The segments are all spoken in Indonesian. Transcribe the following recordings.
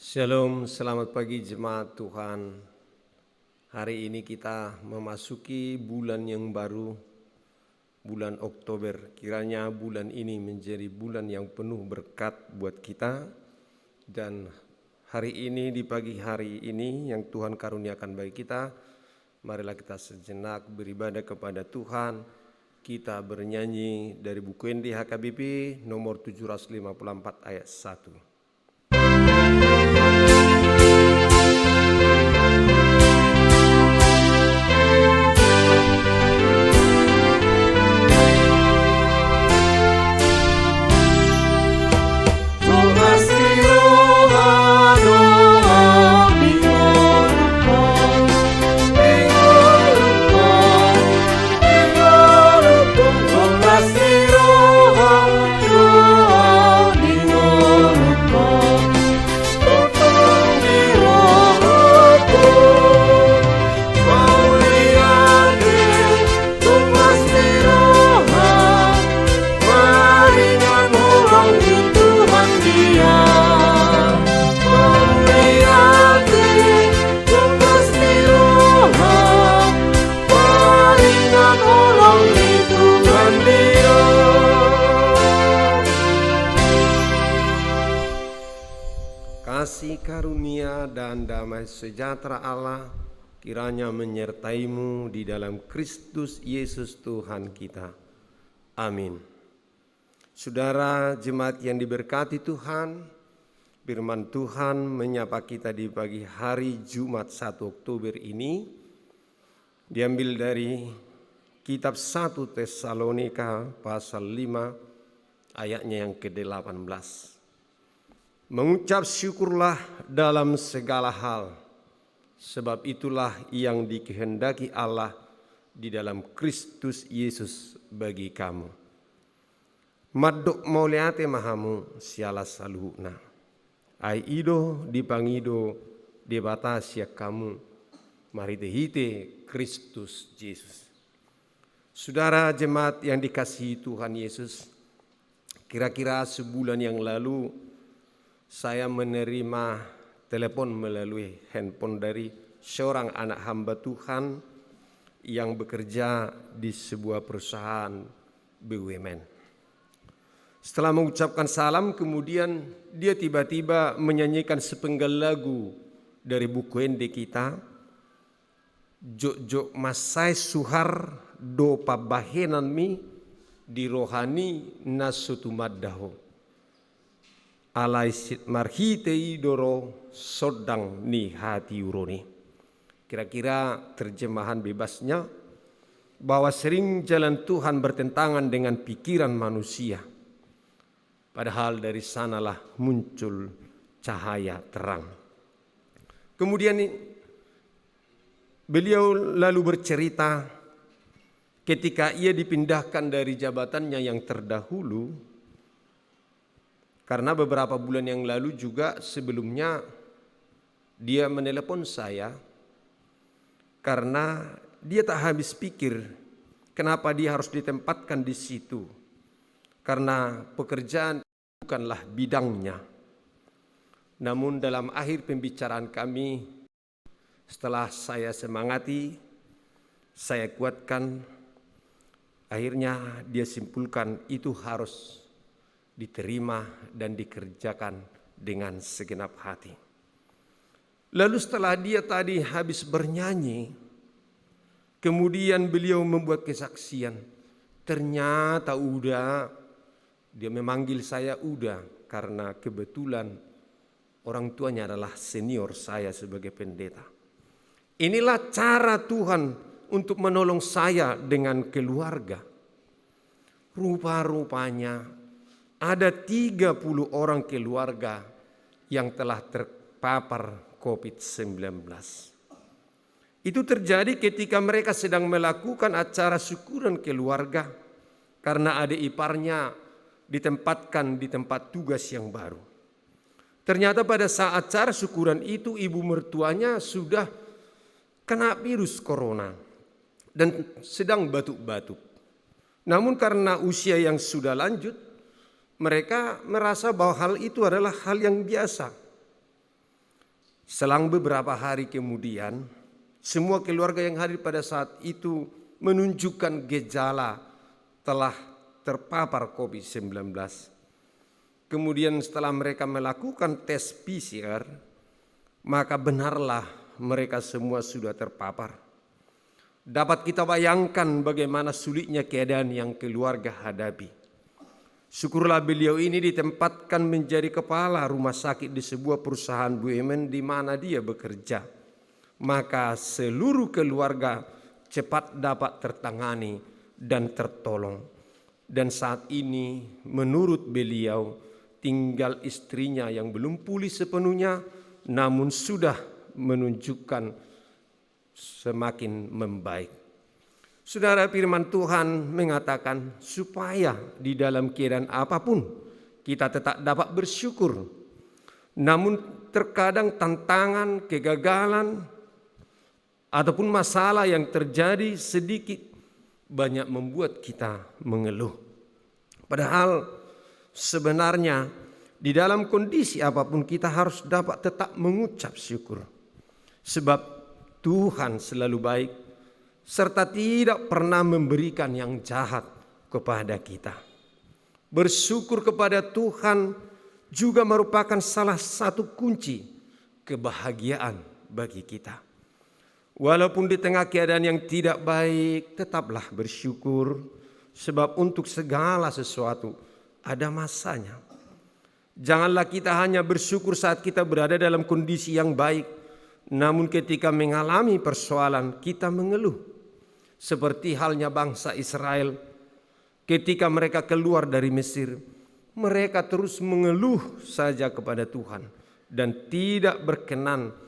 Shalom, selamat pagi jemaat Tuhan. Hari ini kita memasuki bulan yang baru, bulan Oktober. Kiranya bulan ini menjadi bulan yang penuh berkat buat kita. Dan hari ini, di pagi hari ini yang Tuhan karuniakan bagi kita, marilah kita sejenak beribadah kepada Tuhan. Kita bernyanyi dari buku NDHKBP nomor 754 ayat 1. Kasih karunia dan damai sejahtera Allah kiranya menyertaimu di dalam Kristus Yesus Tuhan kita. Amin. Saudara jemaat yang diberkati Tuhan, firman Tuhan menyapa kita di pagi hari Jumat 1 Oktober ini diambil dari kitab 1 Tesalonika pasal 5 ayatnya yang ke-18. Mengucap syukurlah dalam segala hal, sebab itulah yang dikehendaki Allah di dalam Kristus Yesus bagi kamu. Maddok mauliate mahamu siala saluhna. Ai ido dipangido debatasi kamu maritehite Kristus Yesus. Saudara jemaat yang dikasihi Tuhan Yesus, kira-kira sebulan yang lalu saya menerima telepon melalui handphone dari seorang anak hamba Tuhan yang bekerja di sebuah perusahaan BUMN. Setelah mengucapkan salam, kemudian dia tiba-tiba menyanyikan sepenggal lagu dari buku ND kita, Jok-jok masai suhar do pabahenan mi di rohani nasutumaddaho. Alai sit marhitei doro sodang ni hati uroni. Kira-kira terjemahan bebasnya bahwa sering jalan Tuhan bertentangan dengan pikiran manusia. Padahal dari sanalah muncul cahaya terang. Kemudian beliau lalu bercerita ketika ia dipindahkan dari jabatannya yang terdahulu. Karena beberapa bulan yang lalu juga sebelumnya dia menelepon saya karena dia tak habis pikir kenapa dia harus ditempatkan di situ. Karena pekerjaan bukanlah bidangnya. Namun dalam akhir pembicaraan kami, setelah saya semangati, saya kuatkan, akhirnya dia simpulkan itu harus diterima dan dikerjakan dengan segenap hati. Lalu setelah dia tadi habis bernyanyi, kemudian beliau membuat kesaksian. Ternyata dia memanggil saya Uda karena kebetulan orang tuanya adalah senior saya sebagai pendeta. Inilah cara Tuhan untuk menolong saya dengan keluarga. Rupa-rupanya ada 30 orang keluarga yang telah terpapar COVID-19. Itu terjadi ketika mereka sedang melakukan acara syukuran keluarga karena adik iparnya ditempatkan di tempat tugas yang baru. Ternyata pada saat acara syukuran itu ibu mertuanya sudah kena virus corona dan sedang batuk-batuk. Namun karena usia yang sudah lanjut, mereka merasa bahwa hal itu adalah hal yang biasa. Selang beberapa hari kemudian, semua keluarga yang hadir pada saat itu menunjukkan gejala telah terpapar COVID-19. Kemudian setelah mereka melakukan tes PCR, maka benarlah mereka semua sudah terpapar. Dapat kita bayangkan bagaimana sulitnya keadaan yang keluarga hadapi. Syukurlah beliau ini ditempatkan menjadi kepala rumah sakit di sebuah perusahaan BUMN di mana dia bekerja. Maka seluruh keluarga cepat dapat tertangani dan tertolong. Dan saat ini menurut beliau tinggal istrinya yang belum pulih sepenuhnya namun sudah menunjukkan semakin membaik. Saudara, firman Tuhan mengatakan supaya di dalam keadaan apapun kita tetap dapat bersyukur. Namun terkadang tantangan, kegagalan, ataupun masalah yang terjadi sedikit banyak membuat kita mengeluh. Padahal sebenarnya di dalam kondisi apapun kita harus dapat tetap mengucap syukur. Sebab Tuhan selalu baik serta tidak pernah memberikan yang jahat kepada kita. Bersyukur kepada Tuhan juga merupakan salah satu kunci kebahagiaan bagi kita. Walaupun di tengah keadaan yang tidak baik, tetaplah bersyukur, sebab untuk segala sesuatu ada masanya. Janganlah kita hanya bersyukur saat kita berada dalam kondisi yang baik, namun ketika mengalami persoalan kita mengeluh. Seperti halnya bangsa Israel ketika mereka keluar dari Mesir, mereka terus mengeluh saja kepada Tuhan dan tidak berkenan.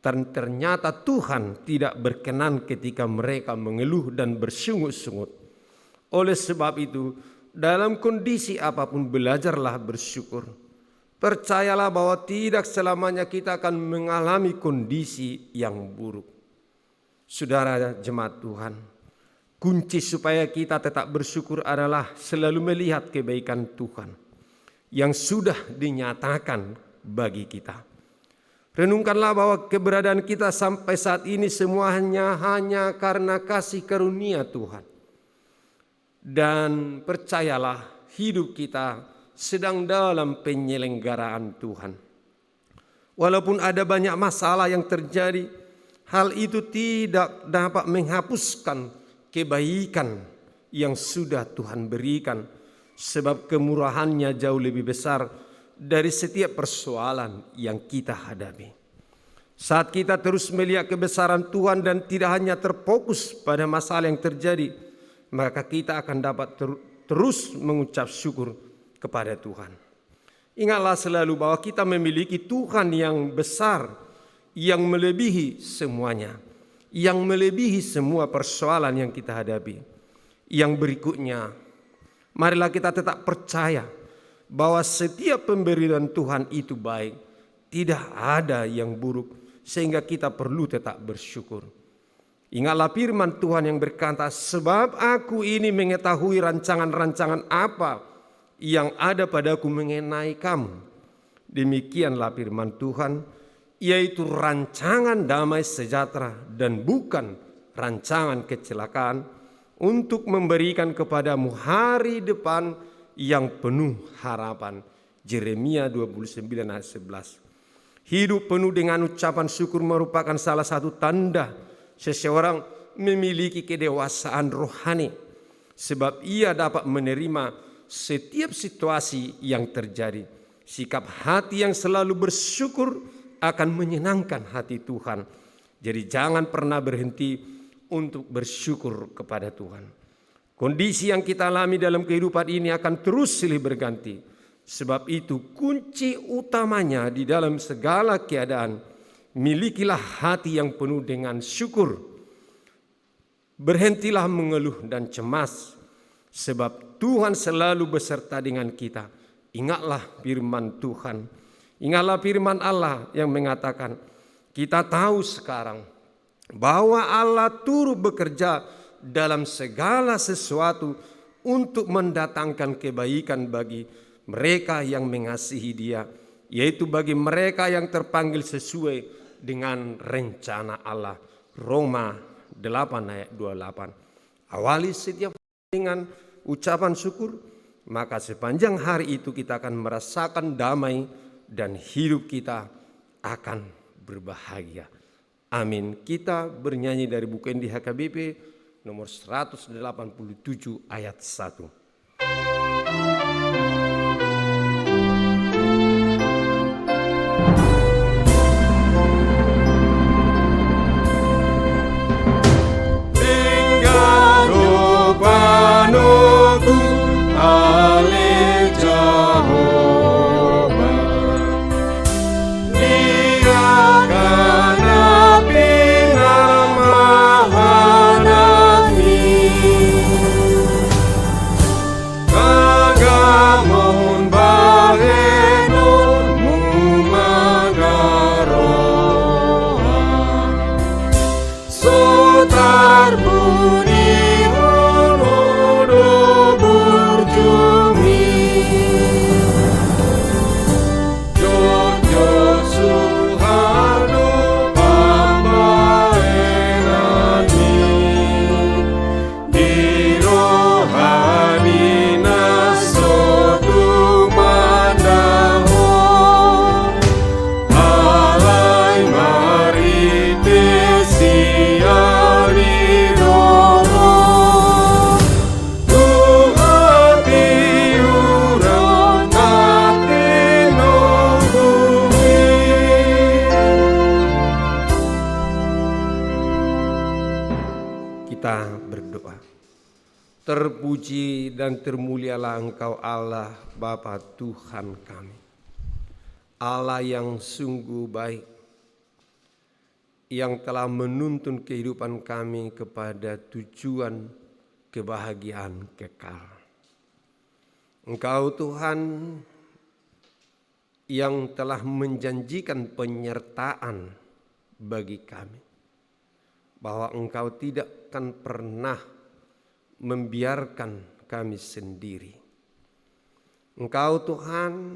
Ternyata Tuhan tidak berkenan ketika mereka mengeluh dan bersungut-sungut. Oleh sebab itu, dalam kondisi apapun belajarlah bersyukur. Percayalah bahwa tidak selamanya kita akan mengalami kondisi yang buruk. Saudara jemaat Tuhan, kunci supaya kita tetap bersyukur adalah selalu melihat kebaikan Tuhan yang sudah dinyatakan bagi kita. Renungkanlah bahwa keberadaan kita sampai saat ini semuanya hanya karena kasih karunia Tuhan. Dan percayalah hidup kita sedang dalam penyelenggaraan Tuhan. Walaupun ada banyak masalah yang terjadi, hal itu tidak dapat menghapuskan kebaikan yang sudah Tuhan berikan. Sebab kemurahannya jauh lebih besar dari setiap persoalan yang kita hadapi. Saat kita terus melihat kebesaran Tuhan dan tidak hanya terfokus pada masalah yang terjadi, maka kita akan dapat terus mengucap syukur kepada Tuhan. Ingatlah selalu bahwa kita memiliki Tuhan yang besar, yang melebihi semuanya, yang melebihi semua persoalan yang kita hadapi. Yang berikutnya, marilah kita tetap percaya bahwa setiap pemberian Tuhan itu baik, tidak ada yang buruk, sehingga kita perlu tetap bersyukur. Ingatlah firman Tuhan yang berkata, sebab aku ini mengetahui rancangan-rancangan apa yang ada padaku mengenai kamu. Demikianlah firman Tuhan, yaitu rancangan damai sejahtera dan bukan rancangan kecelakaan, untuk memberikan kepadamu hari depan yang penuh harapan. Yeremia 29 ayat 11. Hidup penuh dengan ucapan syukur merupakan salah satu tanda seseorang memiliki kedewasaan rohani. Sebab ia dapat menerima setiap situasi yang terjadi. Sikap hati yang selalu bersyukur akan menyenangkan hati Tuhan. Jadi jangan pernah berhenti untuk bersyukur kepada Tuhan. Kondisi yang kita alami dalam kehidupan ini akan terus silih berganti. Sebab itu kunci utamanya di dalam segala keadaan, milikilah hati yang penuh dengan syukur. Berhentilah mengeluh dan cemas, sebab Tuhan selalu beserta dengan kita. Ingatlah firman Tuhan, ingatlah firman Allah yang mengatakan, kita tahu sekarang bahwa Allah turut bekerja dalam segala sesuatu untuk mendatangkan kebaikan bagi mereka yang mengasihi Dia, yaitu bagi mereka yang terpanggil sesuai dengan rencana Allah. Roma 8 ayat 28. Awali setiap hari dengan ucapan syukur, maka sepanjang hari itu kita akan merasakan damai dan hidup kita akan berbahagia. Amin. Kita bernyanyi dari buku Endi HKBP nomor 187 ayat 1. Kita berdoa. Terpuji dan termulialah Engkau Allah Bapa Tuhan kami, Allah yang sungguh baik, yang telah menuntun kehidupan kami kepada tujuan kebahagiaan kekal. Engkau Tuhan yang telah menjanjikan penyertaan bagi kami, bahwa Engkau tidak akan pernah membiarkan kami sendiri. Engkau Tuhan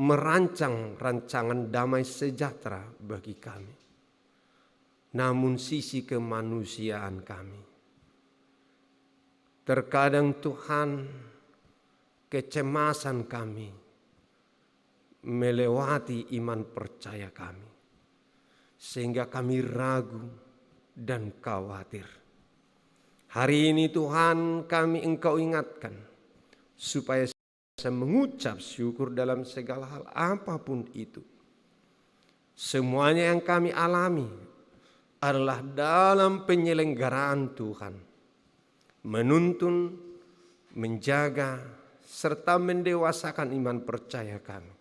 merancang rancangan damai sejahtera bagi kami. Namun sisi kemanusiaan kami, terkadang Tuhan kecemasan kami melewati iman percaya kami, sehingga kami ragu dan khawatir. Hari ini Tuhan kami Engkau ingatkan supaya bisa mengucap syukur dalam segala hal apapun itu. Semuanya yang kami alami adalah dalam penyelenggaraan Tuhan, menuntun, menjaga, serta mendewasakan iman percaya kami.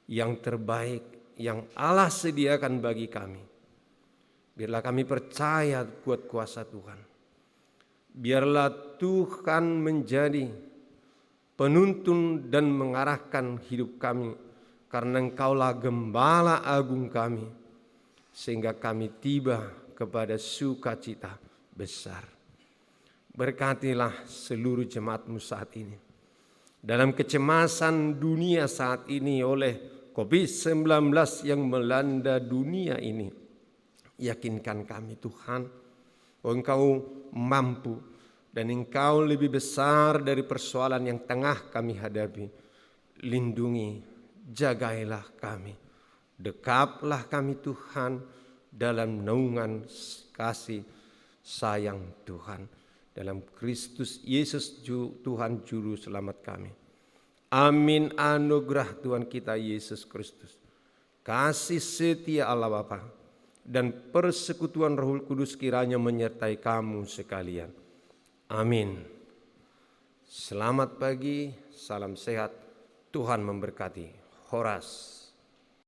Yang terbaik yang Allah sediakan bagi kami, biarlah kami percaya kuat kuasa Tuhan. Biarlah Tuhan menjadi penuntun dan mengarahkan hidup kami, karena Engkaulah Gembala Agung kami, sehingga kami tiba kepada sukacita besar. Berkatilah seluruh jemaat-Mu saat ini. Dalam kecemasan dunia saat ini oleh COVID-19 yang melanda dunia ini, yakinkan kami Tuhan, bahwa Engkau mampu dan Engkau lebih besar dari persoalan yang tengah kami hadapi. Lindungi, jagailah kami, dekaplah kami Tuhan dalam naungan kasih sayang Tuhan. Dalam Kristus Yesus Tuhan Juru Selamat kami. Amin. Anugerah Tuhan kita Yesus Kristus, kasih setia Allah Bapa, dan persekutuan Roh Kudus kiranya menyertai kamu sekalian. Amin. Selamat pagi, salam sehat, Tuhan memberkati. Horas.